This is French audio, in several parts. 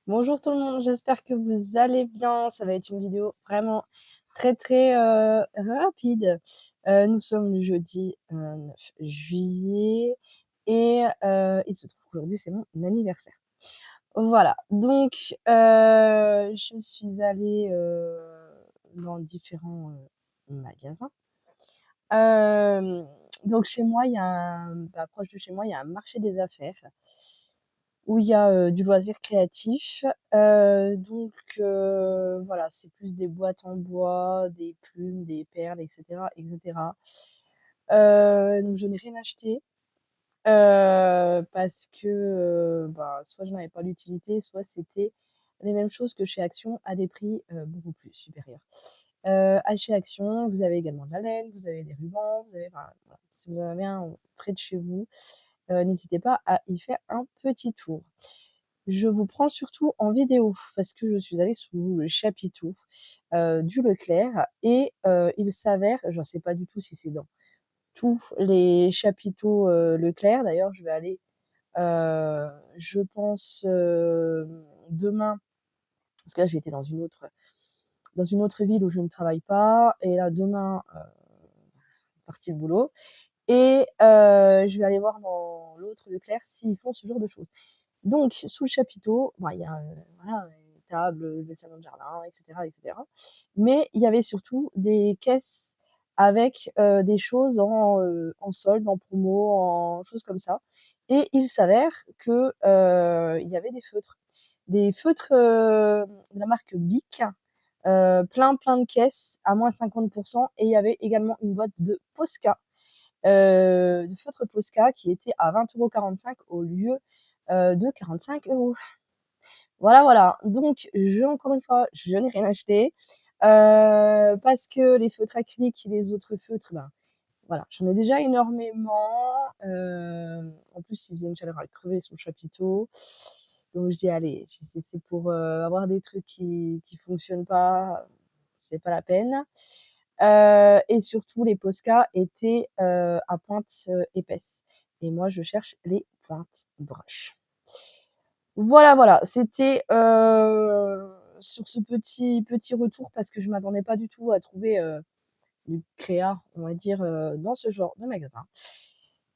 Bonjour tout le monde, j'espère que vous allez bien. Ça va être une vidéo vraiment très très rapide. Nous sommes le jeudi 9 juillet et il se trouve qu'aujourd'hui c'est mon anniversaire. Voilà, donc je suis allée dans différents magasins. Donc chez moi, il y a proche de chez moi, il y a un marché des affaires où il y a du loisir créatif. Voilà, c'est plus des boîtes en bois, des plumes, des perles et cetera et cetera. Donc je n'ai rien acheté, parce que, soit je n'avais pas l'utilité, soit c'était les mêmes choses que chez Action à des prix, beaucoup plus supérieurs. Chez Action, vous avez également de la laine, vous avez des rubans, vous avez voilà, si vous en avez un près de chez vous, n'hésitez pas à y faire un petit tour. Je vous prends surtout en vidéo parce que je suis allée sous le chapiteau, du Leclerc et il s'avère, je ne sais pas du tout si c'est dans tous les chapiteaux, Leclerc. D'ailleurs, je vais aller, je pense, demain parce que là, j'étais dans une autre ville où je ne travaille pas et là, demain, partie le boulot et je vais aller voir dans l'autre Leclerc s'ils font ce genre de choses. Donc sous le chapiteau, il y a, voilà, une table, le salon de jardin et cetera et cetera. Mais il y avait surtout des caisses avec, des choses en solde, en promo, en choses comme ça et il s'avère que, il y avait des feutres. Des feutres, de la marque Bic, plein de caisses à moins 50 et il y avait également une boîte de Posca, de feutre Posca qui était à 20,45 € au lieu, de 45 €. Voilà, voilà. Donc encore une fois, je n'ai rien acheté, parce que les feutres acryliques et les autres feutres, voilà, j'en ai déjà énormément, en plus, il faisait une chaleur à crever sur le chapiteau. Donc je dis: «Allez, si c'est pour, avoir des trucs qui fonctionnent pas, c'est pas la peine». Et surtout les Posca étaient, à pointe, épaisse et moi je cherche les pointes broches. Voilà, voilà, c'était, sur ce petit retour parce que je m'attendais pas du tout à trouver, du créa, on va dire, dans ce genre de magasin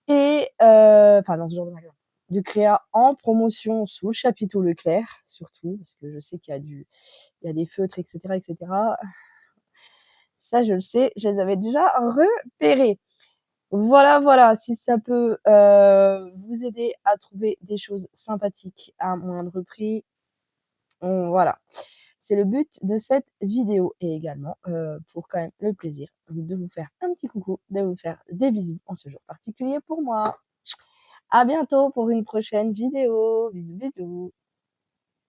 et enfin dans ce genre de magasin, du créa en promotion sous le chapiteau Leclerc surtout, parce que je sais qu'il y a des feutres et cetera. Ça je le sais, je les avais déjà repérés. Voilà, voilà, si ça peut, vous aider à trouver des choses sympathiques à moindre prix, voilà. C'est le but de cette vidéo et également, pour quand même le plaisir de vous faire un petit coucou, de vous faire des bisous en ce jour particulier pour moi. À bientôt pour une prochaine vidéo. Bisous, bisous.